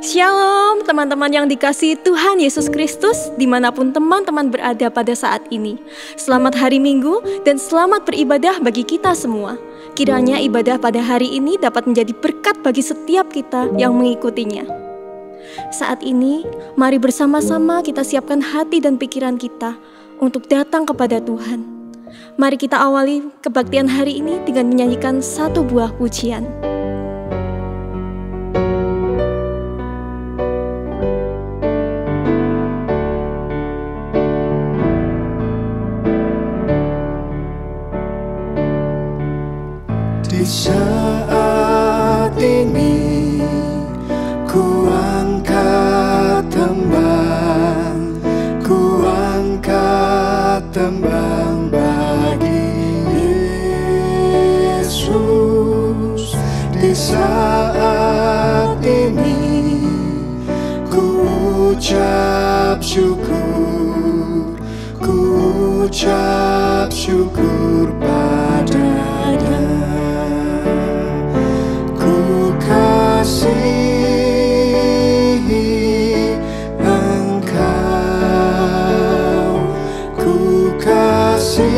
Shalom teman-teman yang dikasihi Tuhan Yesus Kristus dimanapun teman-teman berada pada saat ini. Selamat hari Minggu dan selamat beribadah bagi kita semua. Kiranya ibadah pada hari ini dapat menjadi berkat bagi setiap kita yang mengikutinya. Saat ini mari bersama-sama kita siapkan hati dan pikiran kita untuk datang kepada Tuhan. Mari kita awali kebaktian hari ini dengan menyanyikan satu buah pujian. Di saat ini ku angkat tembang bagi Yesus. Di saat ini ku ucap syukur padanya. Kasihi Engkau, ku kasihi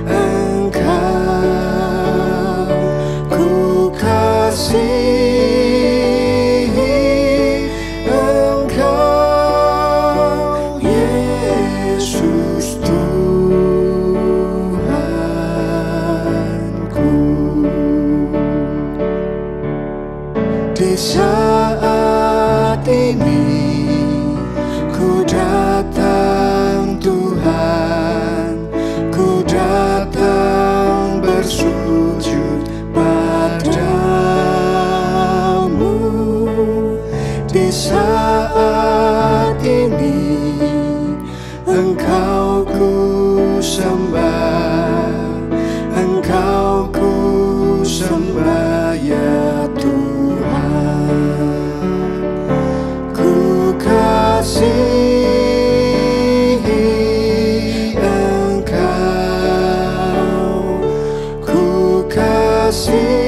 Engkau, ku kasihi Engkau, Yesus Tuhanku. Di saat ini ku datang Tuhan, ku datang bersujud padamu. Di saat ini Engkau ku sembah, Engkau ku sembah ya Tuhan. Ku kasihi Engkau, ku kasihi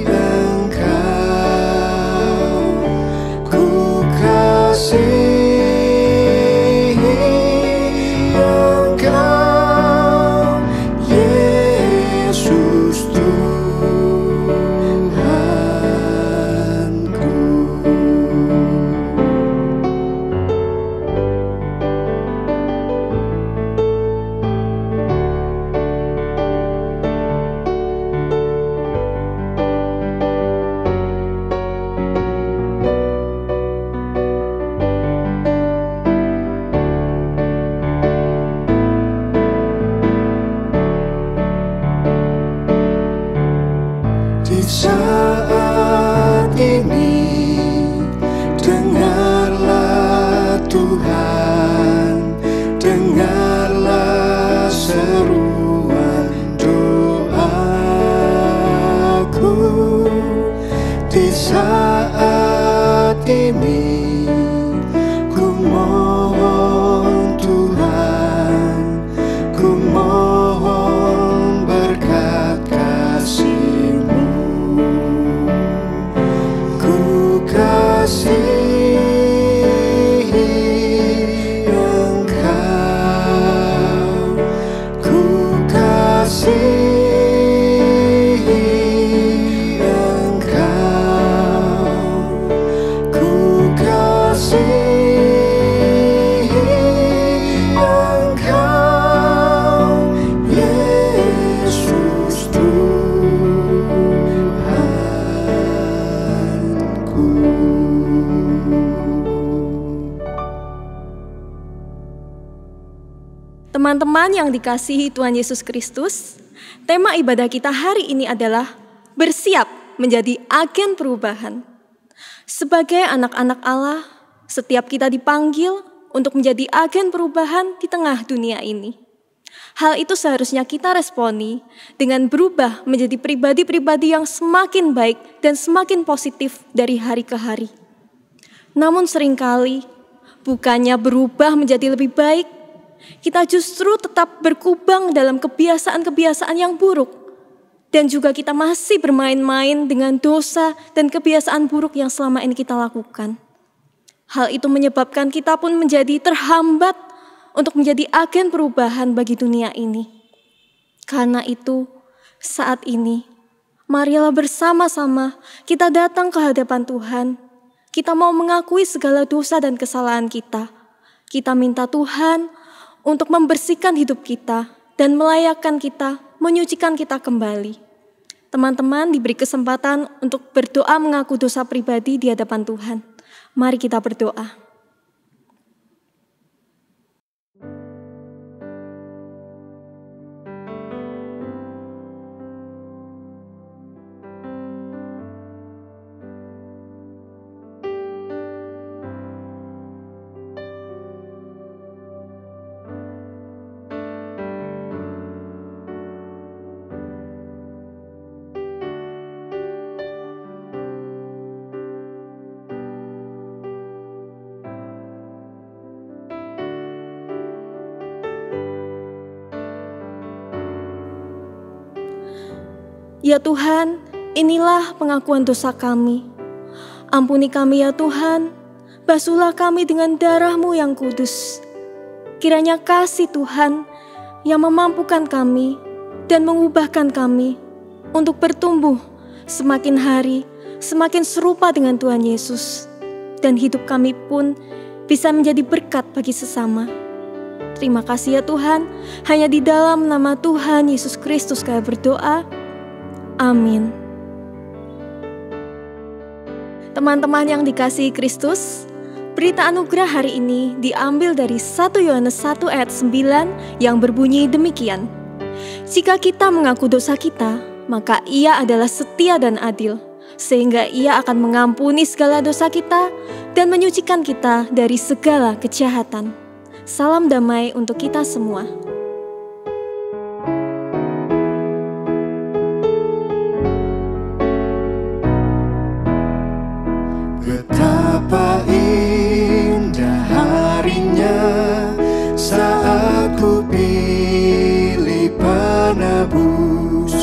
Engkau, ku kasihi Engkau, Yesus Tuhanku. Di saat ini dengarlah Tuhan, dengarlah seruan doaku. Di saat ini ku mohon Tuhan, ku mohon berkat kasih-Mu. Ku kasihi Engkau, ku kasihi Engkau, ku kasihi Engkau, Yesus Tuhanku. Teman-teman yang dikasihi Tuhan Yesus Kristus, tema ibadah kita hari ini adalah bersiap menjadi agen perubahan. Sebagai anak-anak Allah, setiap kita dipanggil untuk menjadi agen perubahan di tengah dunia ini. Hal itu seharusnya kita responi dengan berubah menjadi pribadi-pribadi yang semakin baik dan semakin positif dari hari ke hari. Namun seringkali, bukannya berubah menjadi lebih baik, kita justru tetap berkubang dalam kebiasaan-kebiasaan yang buruk Dan juga kita masih bermain-main dengan dosa dan kebiasaan buruk yang selama ini kita lakukan. Hal itu menyebabkan kita pun menjadi terhambat untuk menjadi agen perubahan bagi dunia ini. Karena itu, saat ini, marilah bersama-sama kita datang ke hadapan Tuhan. Kita mau mengakui segala dosa dan kesalahan kita. Kita minta Tuhan untuk membersihkan hidup kita dan melayakkan kita, menyucikan kita kembali. Teman-teman diberi kesempatan untuk berdoa mengaku dosa pribadi di hadapan Tuhan. Mari kita berdoa. Ya Tuhan, inilah pengakuan dosa kami. Ampuni kami ya Tuhan, basuhlah kami dengan darah-Mu yang kudus. Kiranya kasih Tuhan yang memampukan kami dan mengubahkan kami untuk bertumbuh semakin hari, semakin serupa dengan Tuhan Yesus. Dan hidup kami pun bisa menjadi berkat bagi sesama. Terima kasih ya Tuhan, hanya di dalam nama Tuhan Yesus Kristus kami berdoa. Amin. Teman-teman yang dikasihi Kristus, berita anugerah hari ini diambil dari 1 Yohanes 1 ayat 9 yang berbunyi demikian. Jika kita mengaku dosa kita, maka Ia adalah setia dan adil, sehingga Ia akan mengampuni segala dosa kita dan menyucikan kita dari segala kejahatan. Salam damai untuk kita semua. Betapa indah harinya saat ku pilih penebus.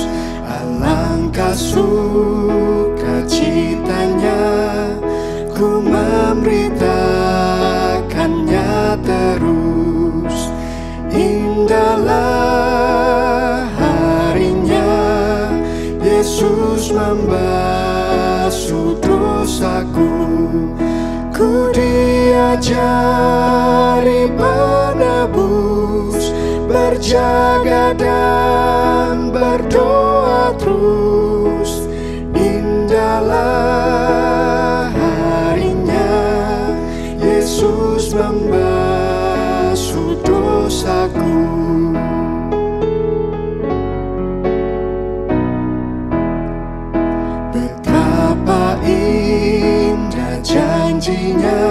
Alangkah sukacitanya ku memberitakannya terus. Indahlah harinya Yesus membasuh dosaku. Ku diajari penebus, berjaga dan berdoa terus. Indahlah harinya Yesus membasuh dosaku. Betapa indah janjinya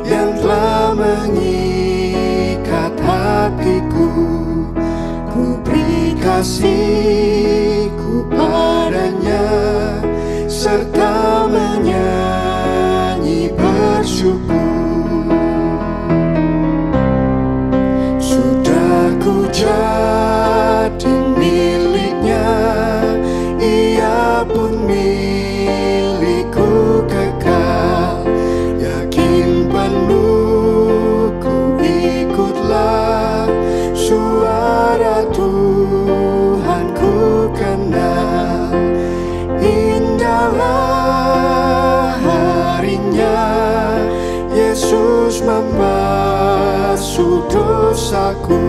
yang telah mengikat hatiku. Ku beri kasihku padanya serta menyanyi bersyukur. Sudah ku jadi miliknya, Ia pun milikku kekal. Yakin penuh ku ikutlah, suara Tuhan ku kenal. Indahlah harinya Yesus membasuh dosaku.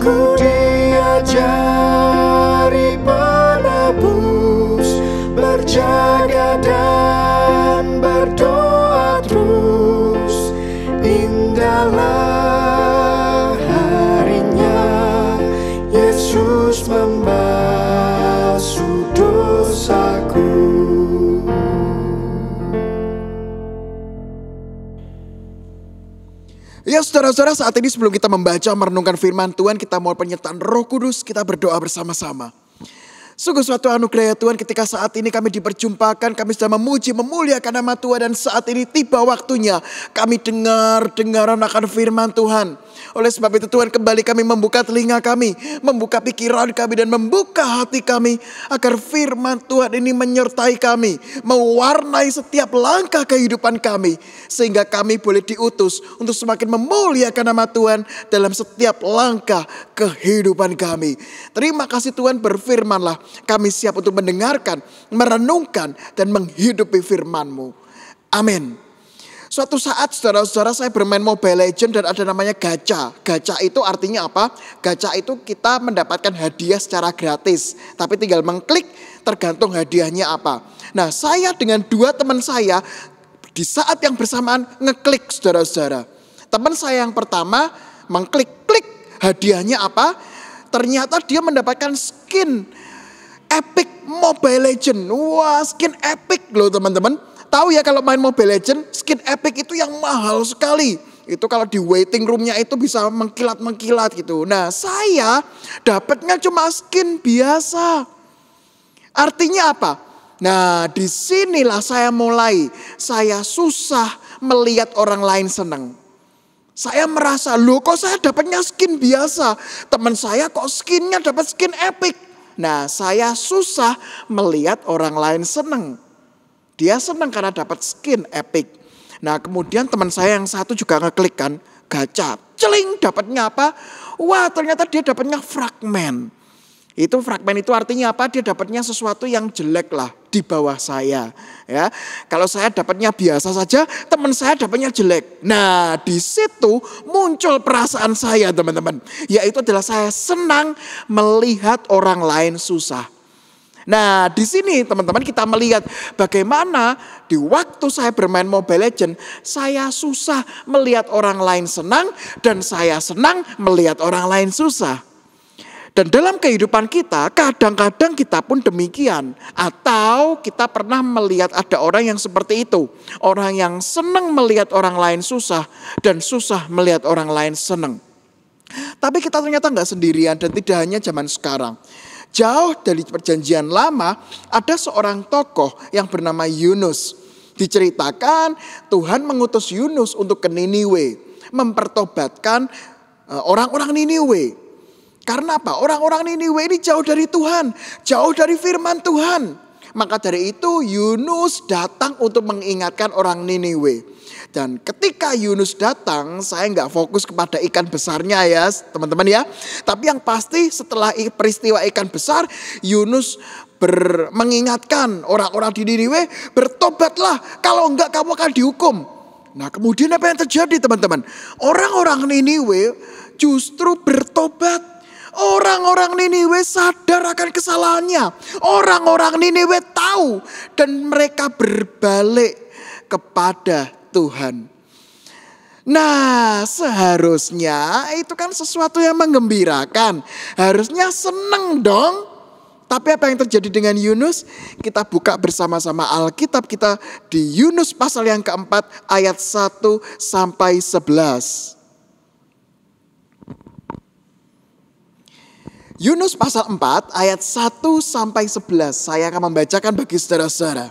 Ku diajari penebus, berjaga dan berdoa terus. Indahlah harinya Yesus membasuh dosaku. Ya saudara-saudara, saat ini sebelum kita membaca merenungkan firman Tuhan, kita mohon penyertaan Roh Kudus, kita berdoa bersama-sama. Sungguh suatu anugerah ya Tuhan, ketika saat ini kami diperjumpakan, kami sudah memuji, memuliakan nama Tuhan. Dan saat ini tiba waktunya kami dengar-dengaran akan firman Tuhan. Oleh sebab itu Tuhan, kembali kami membuka telinga kami, membuka pikiran kami dan membuka hati kami, agar firman Tuhan ini menyertai kami, mewarnai setiap langkah kehidupan kami, sehingga kami boleh diutus untuk semakin memuliakan nama Tuhan dalam setiap langkah kehidupan kami. Terima kasih Tuhan, berfirmanlah, kami siap untuk mendengarkan, merenungkan dan menghidupi firman-Mu. Amin. Suatu saat saudara-saudara, saya bermain Mobile Legends dan ada namanya gacha. Gacha itu artinya apa? Gacha itu kita mendapatkan hadiah secara gratis, tapi tinggal mengklik, tergantung hadiahnya apa. Nah, saya dengan dua teman saya di saat yang bersamaan ngeklik, saudara-saudara. Teman saya yang pertama mengklik-klik, hadiahnya apa? Ternyata dia mendapatkan skin epic Mobile Legends. Wah, skin epic loh teman-teman. Tahu ya, kalau main Mobile Legends, skin epic itu yang mahal sekali. Itu kalau di waiting roomnya itu bisa mengkilat-mengkilat gitu. Nah, saya dapatnya cuma skin biasa. Artinya apa? Nah, disinilah saya susah melihat orang lain senang. Saya merasa, loh kok saya dapatnya skin biasa, teman saya kok skinnya dapat skin epic. Nah, saya susah melihat orang lain senang. Dia senang karena dapat skin epic. Nah, kemudian teman saya yang satu juga ngeklik kan, gacha. Celing, dapatnya apa? Wah, ternyata dia dapatnya fragmen. Fragmen itu artinya apa? Dia dapatnya sesuatu yang jelek lah di bawah saya. Ya, kalau saya dapatnya biasa saja, teman saya dapatnya jelek. Nah, di situ muncul perasaan saya, teman-teman. Yaitu adalah saya senang melihat orang lain susah. Nah, di sini teman-teman kita melihat bagaimana di waktu saya bermain Mobile Legends, saya susah melihat orang lain senang dan saya senang melihat orang lain susah. Dan dalam kehidupan kita, kadang-kadang kita pun demikian. Atau kita pernah melihat ada orang yang seperti itu. Orang yang senang melihat orang lain susah dan susah melihat orang lain senang. Tapi kita ternyata nggak sendirian dan tidak hanya zaman sekarang. Jauh dari perjanjian lama ada seorang tokoh yang bernama Yunus. Diceritakan Tuhan mengutus Yunus untuk ke Niniwe, mempertobatkan orang-orang Niniwe. Karena apa? Orang-orang Niniwe ini jauh dari Tuhan, jauh dari firman Tuhan. Maka dari itu Yunus datang untuk mengingatkan orang Niniwe. Dan ketika Yunus datang, saya nggak fokus kepada ikan besarnya ya teman-teman ya. Tapi yang pasti setelah peristiwa ikan besar, Yunus mengingatkan orang-orang di Niniwe, bertobatlah, kalau enggak kamu akan dihukum. Nah, kemudian apa yang terjadi teman-teman? Orang-orang Niniwe justru bertobat. Orang-orang Niniwe sadar akan kesalahannya. Orang-orang Niniwe tahu dan mereka berbalik kepada Tuhan. Nah, seharusnya itu kan sesuatu yang menggembirakan. Harusnya seneng dong. Tapi apa yang terjadi dengan Yunus? Kita buka bersama-sama Alkitab kita di Yunus pasal yang keempat ayat 1 sampai 11. Yunus pasal 4 ayat 1 sampai 11. Saya akan membacakan bagi saudara-saudara.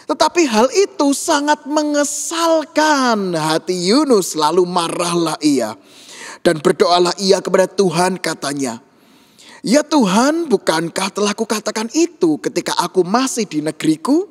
Tetapi hal itu sangat mengesalkan hati Yunus, lalu marahlah ia. Dan berdoalah ia kepada Tuhan, katanya, ya Tuhan, bukankah telah kukatakan itu ketika aku masih di negeriku?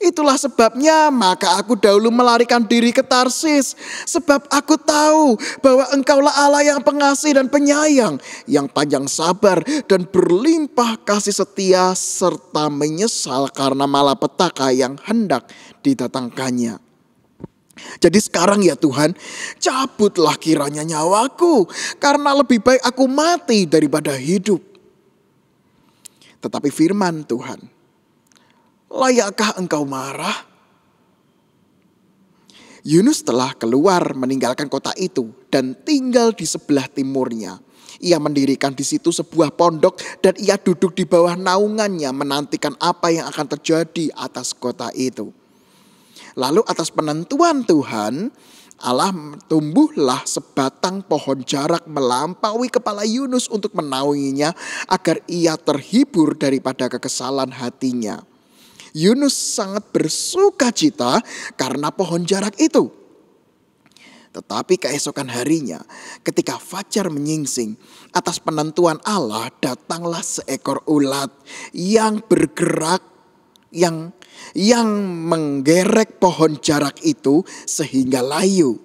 Itulah sebabnya maka aku dahulu melarikan diri ke Tarsis. Sebab aku tahu bahwa engkaulah Allah yang pengasih dan penyayang, yang panjang sabar dan berlimpah kasih setia, serta menyesal karena malapetaka yang hendak didatangkannya. Jadi sekarang ya Tuhan, cabutlah kiranya nyawaku, karena lebih baik aku mati daripada hidup. Tetapi firman Tuhan, layakkah engkau marah? Yunus telah keluar meninggalkan kota itu dan tinggal di sebelah timurnya. Ia mendirikan di situ sebuah pondok dan ia duduk di bawah naungannya menantikan apa yang akan terjadi atas kota itu. Lalu atas penentuan Tuhan, Allah tumbuhlah sebatang pohon jarak melampaui kepala Yunus untuk menaunginya agar ia terhibur daripada kekesalan hatinya. Yunus sangat bersuka cita karena pohon jarak itu. Tetapi keesokan harinya, ketika fajar menyingsing, atas penentuan Allah datanglah seekor ulat yang bergerak, yang menggerek pohon jarak itu sehingga layu.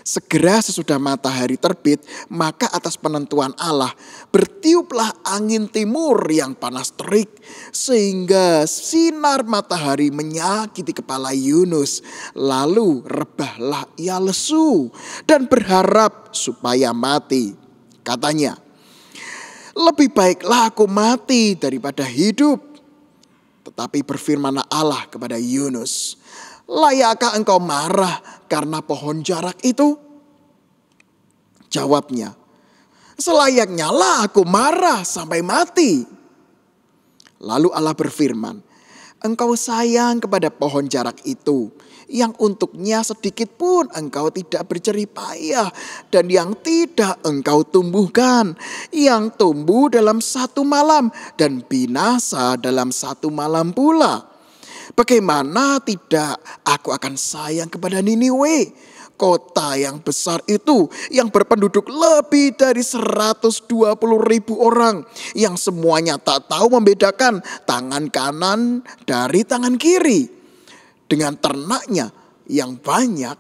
Segera sesudah matahari terbit, maka atas penentuan Allah bertiuplah angin timur yang panas terik, sehingga sinar matahari menyakiti kepala Yunus. Lalu rebahlah ia lesu dan berharap supaya mati. Katanya, lebih baiklah aku mati daripada hidup. Tetapi berfirmanlah Allah kepada Yunus, layakkah engkau marah karena pohon jarak itu? Jawabnya, selayaknya lah aku marah sampai mati. Lalu Allah berfirman, engkau sayang kepada pohon jarak itu, yang untuknya sedikit pun engkau tidak berjerih payah, dan yang tidak engkau tumbuhkan, yang tumbuh dalam satu malam dan binasa dalam satu malam pula. Bagaimana tidak aku akan sayang kepada Niniwe, kota yang besar itu, yang berpenduduk lebih dari 120.000 orang, yang semuanya tak tahu membedakan tangan kanan dari tangan kiri, dengan ternaknya yang banyak.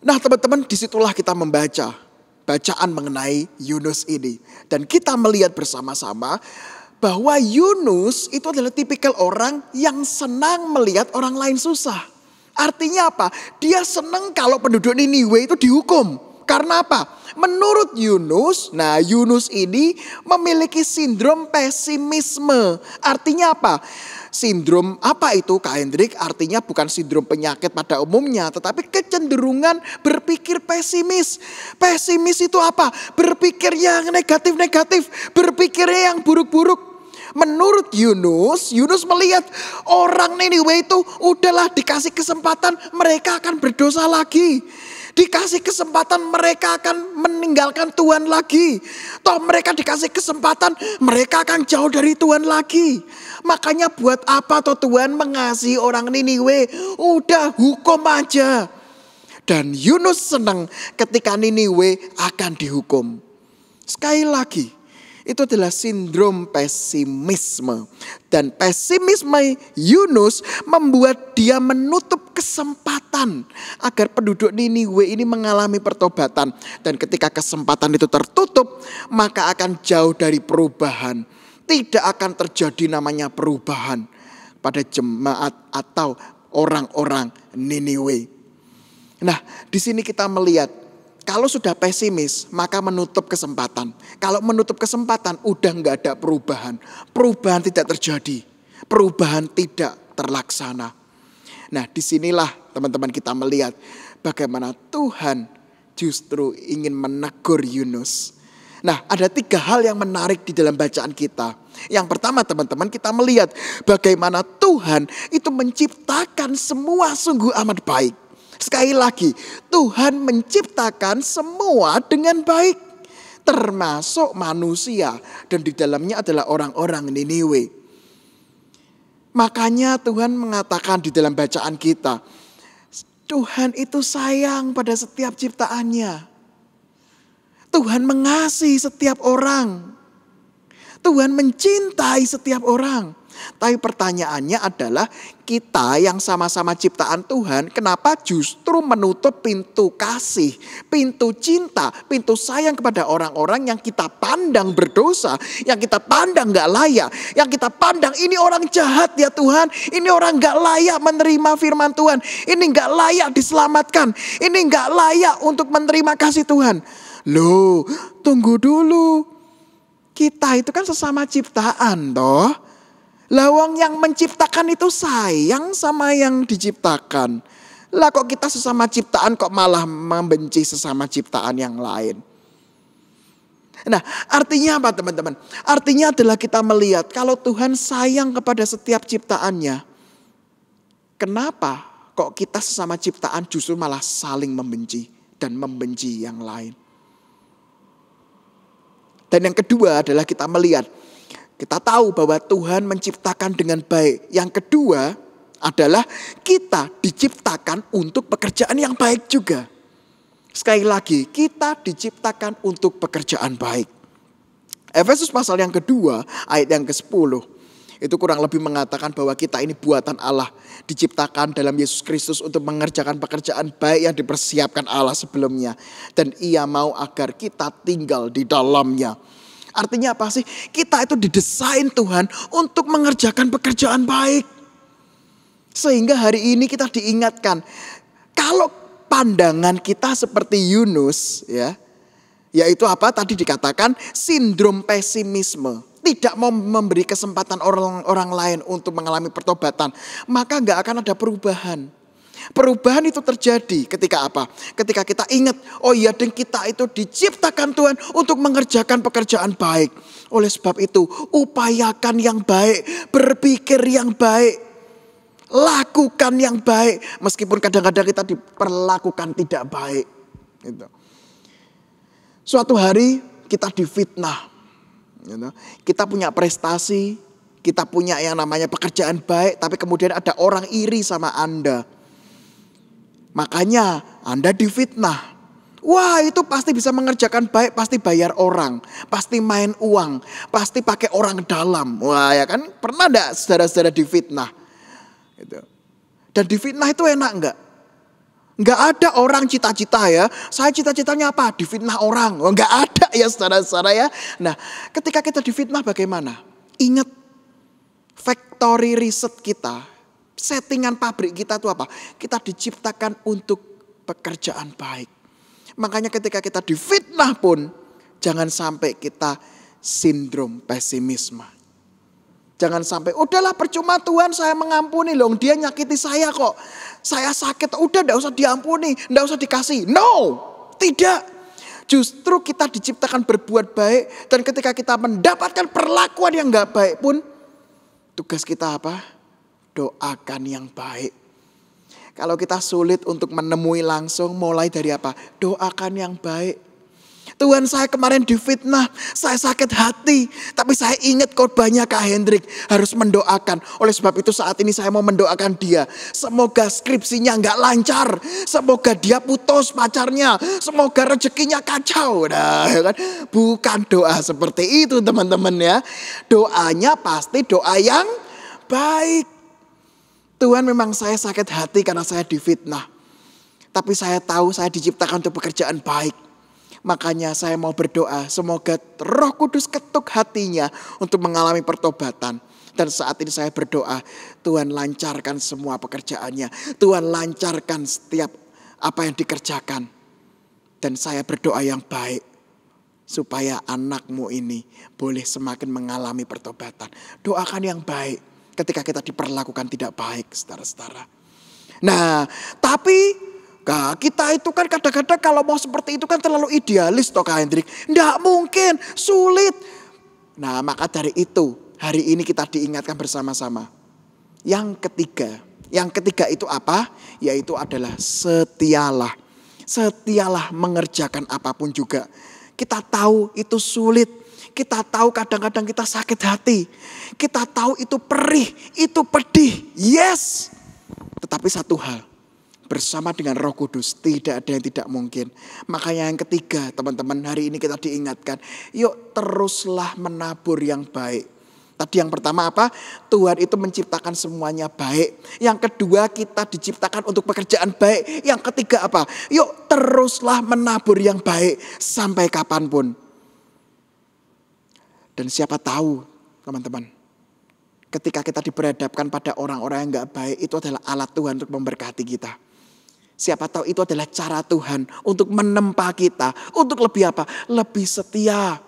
Nah teman-teman, disitulah kita membaca bacaan mengenai Yunus ini. Dan kita melihat bersama-sama bahwa Yunus itu adalah tipikal orang yang senang melihat orang lain susah. Artinya apa? Dia senang kalau penduduk Niniwe itu dihukum. Karena apa? Menurut Yunus, Yunus ini memiliki sindrom pesimisme. Artinya apa? Sindrom apa itu Kak Hendrik? Artinya bukan sindrom penyakit pada umumnya, tetapi kecenderungan berpikir pesimis. Pesimis itu apa? Berpikir yang negatif-negatif, berpikirnya yang buruk-buruk. Menurut Yunus melihat orang Niniwe itu udahlah dikasih kesempatan mereka akan berdosa lagi. Dikasih kesempatan mereka akan meninggalkan Tuhan lagi. Toh mereka dikasih kesempatan mereka akan jauh dari Tuhan lagi. Makanya buat apa toh Tuhan mengasihi orang Niniwe? Udah hukum aja. Dan Yunus senang ketika Niniwe akan dihukum. Sekali lagi, itu adalah sindrom pesimisme. Dan pesimisme Yunus membuat dia menutup kesempatan agar penduduk Niniwe ini mengalami pertobatan. Dan ketika kesempatan itu tertutup, maka akan jauh dari perubahan. Tidak akan terjadi namanya perubahan pada jemaat atau orang-orang Niniwe. Nah, di sini kita melihat kalau sudah pesimis, maka menutup kesempatan. Kalau menutup kesempatan, udah nggak ada perubahan. Perubahan tidak terjadi. Perubahan tidak terlaksana. Nah, disinilah teman-teman kita melihat bagaimana Tuhan justru ingin menegur Yunus. Nah, ada 3 hal yang menarik di dalam bacaan kita. Yang pertama teman-teman, kita melihat bagaimana Tuhan itu menciptakan semua sungguh amat baik. Sekali lagi, Tuhan menciptakan semua dengan baik, termasuk manusia, dan di dalamnya adalah orang-orang Niniwe. Makanya Tuhan mengatakan di dalam bacaan kita, Tuhan itu sayang pada setiap ciptaannya. Tuhan mengasihi setiap orang. Tuhan mencintai setiap orang. Tapi pertanyaannya adalah kita yang sama-sama ciptaan Tuhan, kenapa justru menutup pintu kasih, pintu cinta, pintu sayang kepada orang-orang yang kita pandang berdosa, yang kita pandang gak layak, yang kita pandang ini orang jahat ya Tuhan, ini orang gak layak menerima firman Tuhan, ini gak layak diselamatkan, ini gak layak untuk menerima kasih Tuhan. Loh, tunggu dulu. Kita itu kan sesama ciptaan toh. Lawang yang menciptakan itu sayang sama yang diciptakan. Lah kok kita sesama ciptaan kok malah membenci sesama ciptaan yang lain. Nah, artinya apa teman-teman? Artinya adalah kita melihat kalau Tuhan sayang kepada setiap ciptaannya. Kenapa kok kita sesama ciptaan justru malah saling membenci dan membenci yang lain? Dan yang kedua adalah kita melihat, kita tahu bahwa Tuhan menciptakan dengan baik. Yang kedua adalah kita diciptakan untuk pekerjaan yang baik juga. Sekali lagi, kita diciptakan untuk pekerjaan baik. Efesus pasal yang kedua, ayat yang ke-10. Itu kurang lebih mengatakan bahwa kita ini buatan Allah. Diciptakan dalam Yesus Kristus untuk mengerjakan pekerjaan baik yang dipersiapkan Allah sebelumnya. Dan Ia mau agar kita tinggal di dalamnya. Artinya apa sih? Kita itu didesain Tuhan untuk mengerjakan pekerjaan baik. Sehingga hari ini kita diingatkan, kalau pandangan kita seperti Yunus, ya, yaitu apa? Tadi dikatakan sindrom pesimisme, tidak mau memberi kesempatan orang lain untuk mengalami pertobatan, maka nggak akan ada perubahan. Perubahan itu terjadi ketika apa? Ketika kita ingat, oh iya, dan kita itu diciptakan Tuhan untuk mengerjakan pekerjaan baik. Oleh sebab itu, upayakan yang baik, berpikir yang baik. Lakukan yang baik, meskipun kadang-kadang kita diperlakukan tidak baik. Gitu. Suatu hari kita difitnah. Gitu. Kita punya prestasi, kita punya yang namanya pekerjaan baik, tapi kemudian ada orang iri sama Anda. Makanya Anda difitnah. Wah, itu pasti bisa mengerjakan baik, pasti bayar orang, pasti main uang, pasti pakai orang dalam. Wah, ya kan, pernah enggak saudara-saudara difitnah? Gitu. Dan difitnah itu enak enggak? Enggak ada orang cita-cita ya. Saya cita-citanya apa? Difitnah orang. Oh, enggak ada ya saudara-saudara ya. Nah, ketika kita difitnah bagaimana? Ingat factory reset kita. Settingan pabrik kita itu apa? Kita diciptakan untuk pekerjaan baik. Makanya ketika kita difitnah pun jangan sampai kita sindrom pesimisme. Jangan sampai, udahlah percuma Tuhan saya mengampuni loh. Dia nyakiti saya kok. Saya sakit, udah gak usah diampuni. Gak usah dikasih. No, tidak. Justru kita diciptakan berbuat baik. Dan ketika kita mendapatkan perlakuan yang gak baik pun, tugas kita apa? Doakan yang baik. Kalau kita sulit untuk menemui langsung, mulai dari apa? Doakan yang baik. Tuhan, saya kemarin difitnah, saya sakit hati. Tapi saya ingat khotbahnya Kak Hendrik, harus mendoakan. Oleh sebab itu saat ini saya mau mendoakan dia. Semoga skripsinya gak lancar. Semoga dia putus pacarnya. Semoga rezekinya kacau. Nah, kan? Bukan doa seperti itu teman-teman ya. Doanya pasti doa yang baik. Tuhan, memang saya sakit hati karena saya difitnah. Tapi saya tahu saya diciptakan untuk pekerjaan baik. Makanya saya mau berdoa, semoga Roh Kudus ketuk hatinya untuk mengalami pertobatan. Dan saat ini saya berdoa, Tuhan lancarkan semua pekerjaannya. Tuhan lancarkan setiap apa yang dikerjakan. Dan saya berdoa yang baik, supaya anakmu ini boleh semakin mengalami pertobatan. Doakan yang baik ketika kita diperlakukan tidak baik, saudara-saudara. Nah, tapi kita itu kan kadang-kadang kalau mau seperti itu kan terlalu idealis toh Kak Hendrik. Nggak mungkin, sulit. Nah, maka dari itu hari ini kita diingatkan bersama-sama. Yang ketiga itu apa? Yaitu adalah setialah. Setialah mengerjakan apapun juga. Kita tahu itu sulit. Kita tahu kadang-kadang kita sakit hati. Kita tahu itu perih, itu pedih. Yes. Tetapi satu hal, bersama dengan Roh Kudus tidak ada yang tidak mungkin. Makanya yang ketiga teman-teman, hari ini kita diingatkan, yuk teruslah menabur yang baik. Tadi yang pertama apa? Tuhan itu menciptakan semuanya baik. Yang kedua, kita diciptakan untuk pekerjaan baik. Yang ketiga apa? Yuk teruslah menabur yang baik sampai kapanpun. Dan siapa tahu teman-teman, ketika kita diperhadapkan pada orang-orang yang gak baik, itu adalah alat Tuhan untuk memberkati kita. Siapa tahu itu adalah cara Tuhan untuk menempa kita. Untuk lebih apa? Lebih setia.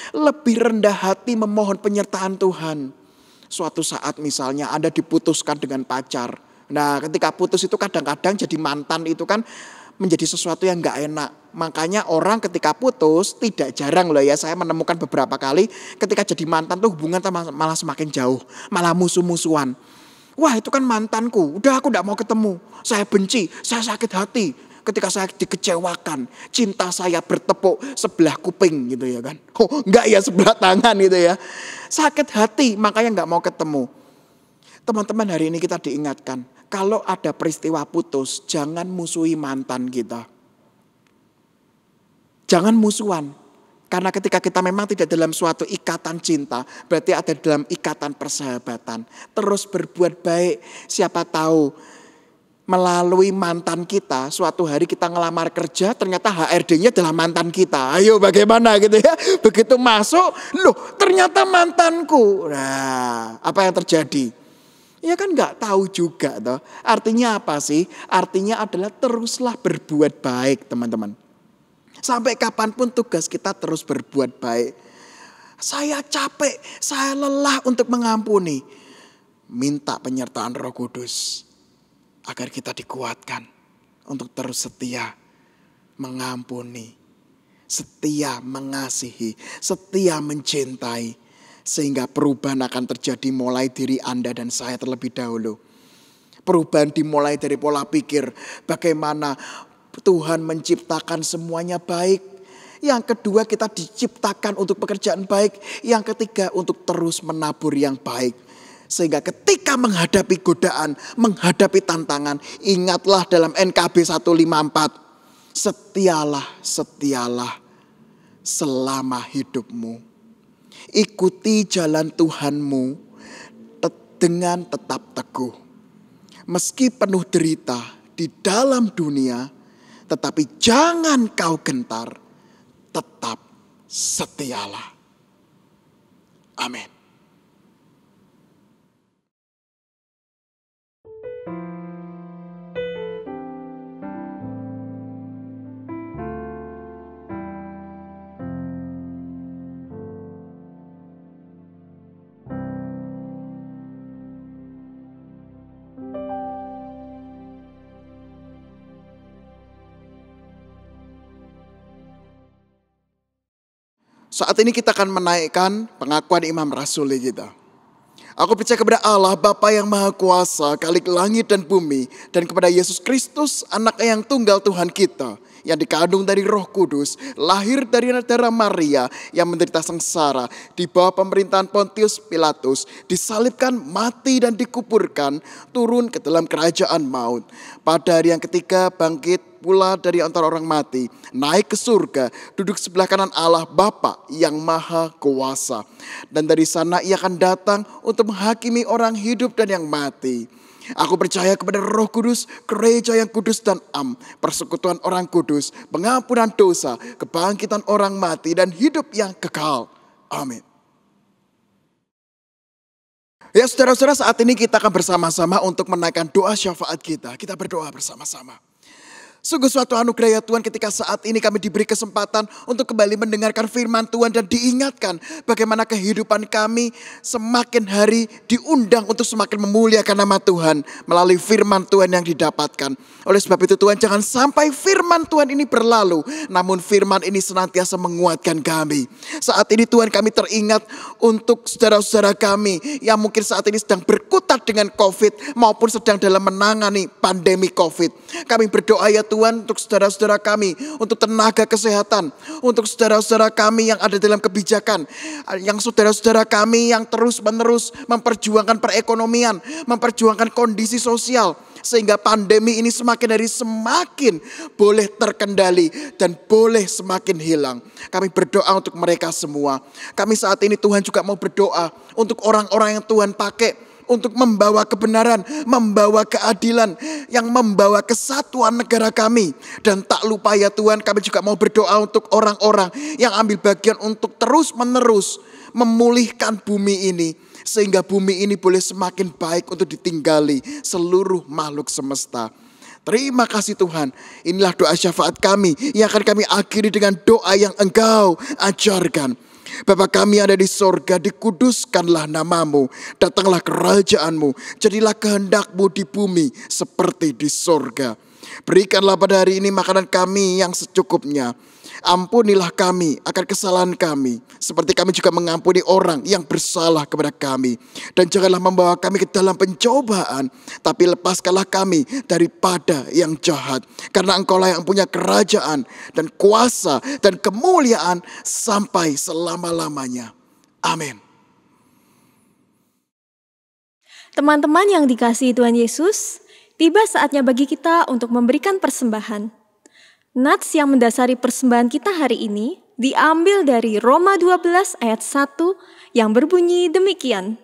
Lebih rendah hati memohon penyertaan Tuhan. Suatu saat misalnya Anda diputuskan dengan pacar. Nah, ketika putus itu kadang-kadang jadi mantan itu kan menjadi sesuatu yang gak enak. Makanya orang ketika putus, tidak jarang loh ya, saya menemukan beberapa kali ketika jadi mantan tuh hubungan malah semakin jauh, malah musuh-musuhan. Wah, itu kan mantanku, udah aku gak mau ketemu, saya benci, saya sakit hati ketika saya dikecewakan, cinta saya bertepuk sebelah kuping gitu ya kan. Oh enggak ya, sebelah tangan gitu ya. Sakit hati makanya gak mau ketemu. Teman-teman, hari ini kita diingatkan, kalau ada peristiwa putus, jangan musuhi mantan kita. Jangan musuhan. Karena ketika kita memang tidak dalam suatu ikatan cinta, berarti ada dalam ikatan persahabatan. Terus berbuat baik. Siapa tahu melalui mantan kita, suatu hari kita ngelamar kerja, ternyata HRD-nya adalah mantan kita. Ayo bagaimana gitu ya. Begitu masuk, loh ternyata mantanku. Nah, apa yang terjadi? Ya kan gak tahu juga toh. Artinya apa sih? Artinya adalah teruslah berbuat baik, teman-teman. Sampai kapanpun tugas kita terus berbuat baik. Saya capek, saya lelah untuk mengampuni. Minta penyertaan Roh Kudus agar kita dikuatkan untuk terus setia mengampuni, setia mengasihi, setia mencintai. Sehingga perubahan akan terjadi mulai diri Anda dan saya terlebih dahulu. Perubahan dimulai dari pola pikir, bagaimana Tuhan menciptakan semuanya baik. Yang kedua, kita diciptakan untuk pekerjaan baik. Yang ketiga, untuk terus menabur yang baik. Sehingga ketika menghadapi godaan, menghadapi tantangan, ingatlah dalam NKB 154. Setialah selama hidupmu. Ikuti jalan Tuhanmu dengan tetap teguh. Meski penuh derita di dalam dunia, tetapi jangan kau gentar, tetap setialah. Amin. Saat ini kita akan menaikkan pengakuan Imam Rasuli kita. Aku percaya kepada Allah Bapa yang Maha Kuasa, Khalik langit dan bumi, dan kepada Yesus Kristus, Anak yang tunggal Tuhan kita, yang dikandung dari Roh Kudus, lahir dari darah Maria, yang menderita sengsara di bawah pemerintahan Pontius Pilatus, disalibkan, mati dan dikuburkan, turun ke dalam kerajaan maut. Pada hari yang ketiga bangkit pula dari antara orang mati, naik ke surga, duduk sebelah kanan Allah Bapa yang Maha Kuasa. Dan dari sana ia akan datang untuk menghakimi orang hidup dan yang mati. Aku percaya kepada Roh Kudus, gereja yang kudus dan am, persekutuan orang kudus, pengampunan dosa, kebangkitan orang mati, dan hidup yang kekal. Amin. Ya saudara-saudara, saat ini kita akan bersama-sama untuk menaikkan doa syafaat kita. Kita berdoa bersama-sama. Sungguh suatu anugerah ya Tuhan ketika saat ini kami diberi kesempatan untuk kembali mendengarkan firman Tuhan dan diingatkan bagaimana kehidupan kami semakin hari diundang untuk semakin memuliakan nama Tuhan melalui firman Tuhan yang didapatkan. Oleh sebab itu Tuhan, jangan sampai firman Tuhan ini berlalu, namun firman ini senantiasa menguatkan kami. Saat ini Tuhan, kami teringat untuk saudara-saudara kami yang mungkin saat ini sedang berkutat dengan COVID maupun sedang dalam menangani pandemi COVID. Kami berdoa ya Tuhan untuk saudara-saudara kami, untuk tenaga kesehatan, untuk saudara-saudara kami yang ada dalam kebijakan, yang saudara-saudara kami yang terus-menerus memperjuangkan perekonomian, memperjuangkan kondisi sosial, sehingga pandemi ini semakin hari semakin boleh terkendali dan boleh semakin hilang. Kami berdoa untuk mereka semua. Kami saat ini Tuhan juga mau berdoa untuk orang-orang yang Tuhan pakai untuk membawa kebenaran, membawa keadilan, yang membawa kesatuan negara kami. Dan tak lupa ya Tuhan, kami juga mau berdoa untuk orang-orang yang ambil bagian untuk terus-menerus memulihkan bumi ini, sehingga bumi ini boleh semakin baik untuk ditinggali seluruh makhluk semesta. Terima kasih Tuhan. Inilah doa syafaat kami yang akan kami akhiri dengan doa yang Engkau ajarkan. Bapa kami ada di sorga, dikuduskanlah namamu, datanglah kerajaanmu, jadilah kehendakmu di bumi seperti di sorga. Berikanlah pada hari ini makanan kami yang secukupnya. Ampunilah kami akan kesalahan kami, seperti kami juga mengampuni orang yang bersalah kepada kami. Dan janganlah membawa kami ke dalam pencobaan, tapi lepaskanlah kami daripada yang jahat. Karena Engkaulah yang punya kerajaan dan kuasa dan kemuliaan sampai selama-lamanya. Amin. Teman-teman yang dikasihi Tuhan Yesus, tiba saatnya bagi kita untuk memberikan persembahan. Nats yang mendasari persembahan kita hari ini diambil dari Roma 12 ayat 1 yang berbunyi demikian.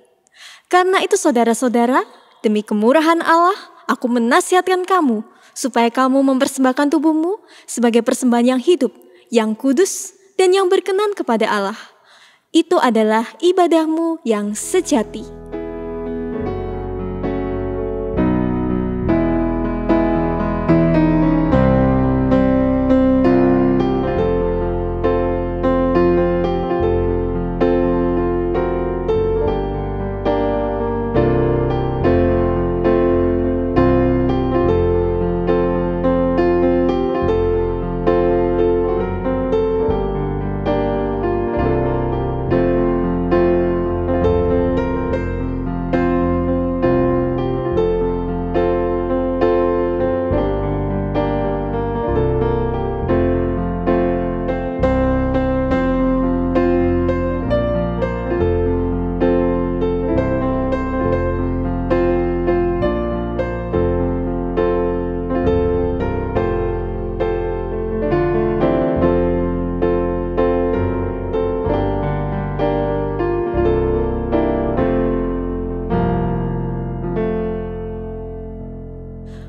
Karena itu saudara-saudara, demi kemurahan Allah, aku menasihatkan kamu supaya kamu mempersembahkan tubuhmu sebagai persembahan yang hidup, yang kudus, dan yang berkenan kepada Allah. Itu adalah ibadahmu yang sejati.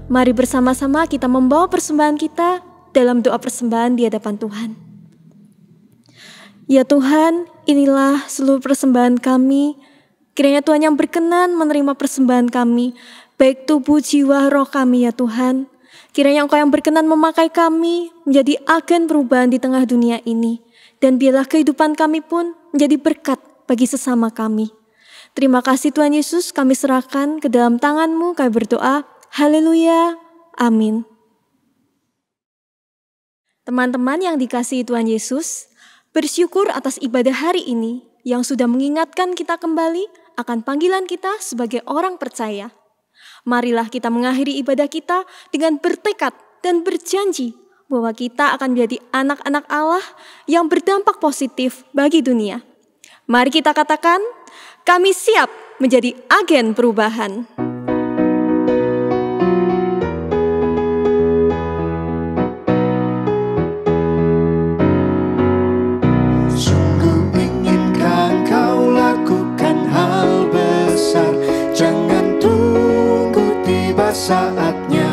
Mari bersama-sama kita membawa persembahan kita dalam doa persembahan di hadapan Tuhan. Ya Tuhan, inilah seluruh persembahan kami. Kiranya Tuhan yang berkenan menerima persembahan kami, baik tubuh, jiwa, roh kami ya Tuhan. Kiranya Engkau yang berkenan memakai kami menjadi agen perubahan di tengah dunia ini. Dan biarlah kehidupan kami pun menjadi berkat bagi sesama kami. Terima kasih Tuhan Yesus, kami serahkan ke dalam tangan-Mu, kami berdoa. Haleluya, amin. Teman-teman yang dikasihi Tuhan Yesus, bersyukur atas ibadah hari ini yang sudah mengingatkan kita kembali akan panggilan kita sebagai orang percaya. Marilah kita mengakhiri ibadah kita dengan bertekad dan berjanji bahwa kita akan menjadi anak-anak Allah yang berdampak positif bagi dunia. Mari kita katakan, kami siap menjadi agen perubahan. Saatnya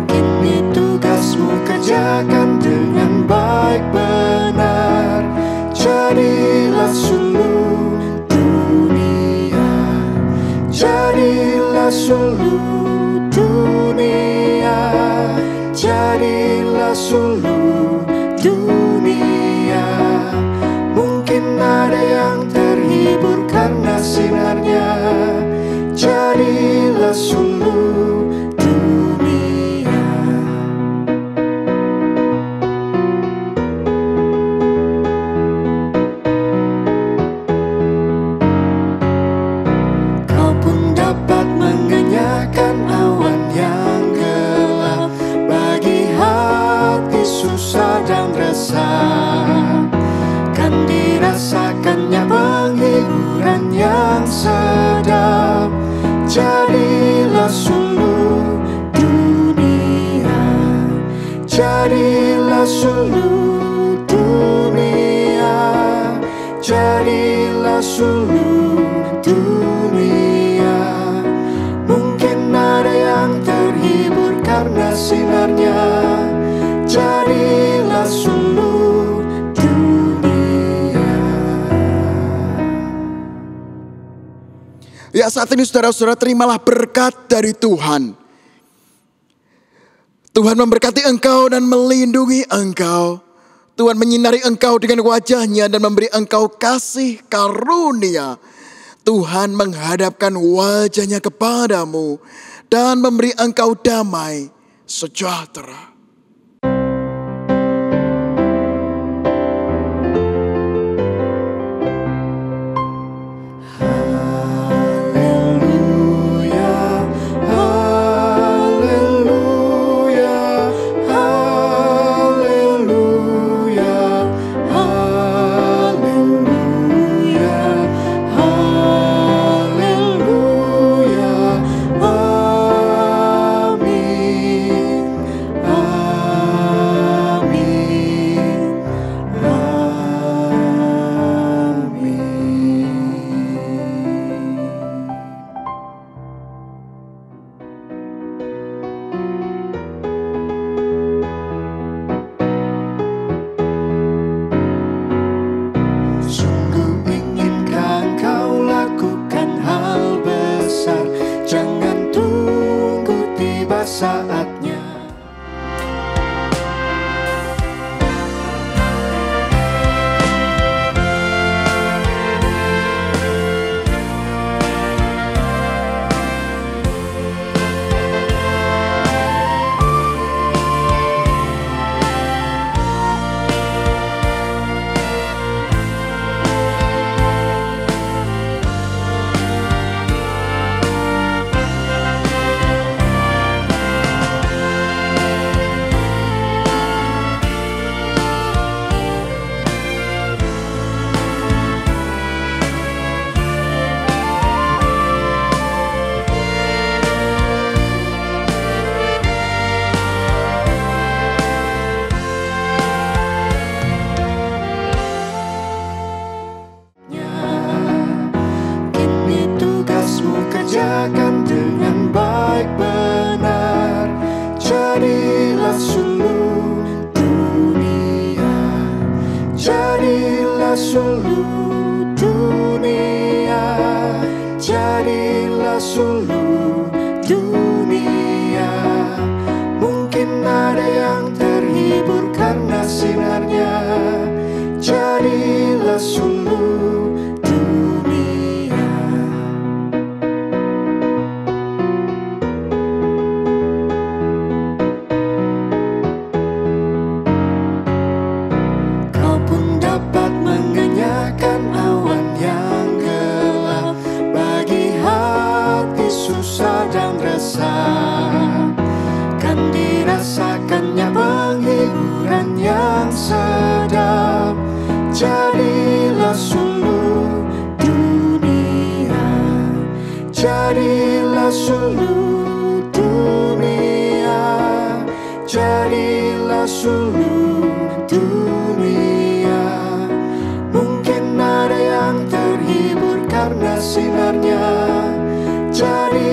kini tugasmu kerjakan dengan baik benar. Jadilah suluh dunia, jadilah suluh dunia, jadilah suluh dunia. Mungkin ada yang terhibur karena sinarnya. Jadilah suluh dunia. Kau pun dapat mengenyahkan awan yang gelap bagi hati susah dan resah. Kan dirasakannya penghiburan yang sedap. Jadilah suluh dunia, jadilah suluh dunia, jadilah suluh dunia. Mungkin ada yang terhibur karena sinarnya. Jadilah suluh dunia. Ya, saat ini saudara-saudara, terimalah berkat dari Tuhan. Tuhan memberkati engkau dan melindungi engkau. Tuhan menyinari engkau dengan wajah-Nya dan memberi engkau kasih karunia. Tuhan menghadapkan wajah-Nya kepadamu dan memberi engkau damai sejahtera. Saatnya kerjakan dengan baik benar. Jadilah suluh dunia, jadilah suluh dunia, jadilah suluh dunia. Mungkin ada yang terhibur karena sinarnya. Jadilah suluh dunia. Kau pun dapat mengenyahkan awan yang gelap bagi hati susah dan resah. Kan dirasakannya penghiburan yang sedap. Jadilah suluh dunia, jadilah suluh dunia, jadilah suluh dunia. Mungkin ada yang terhibur karena sinarnya. Jadi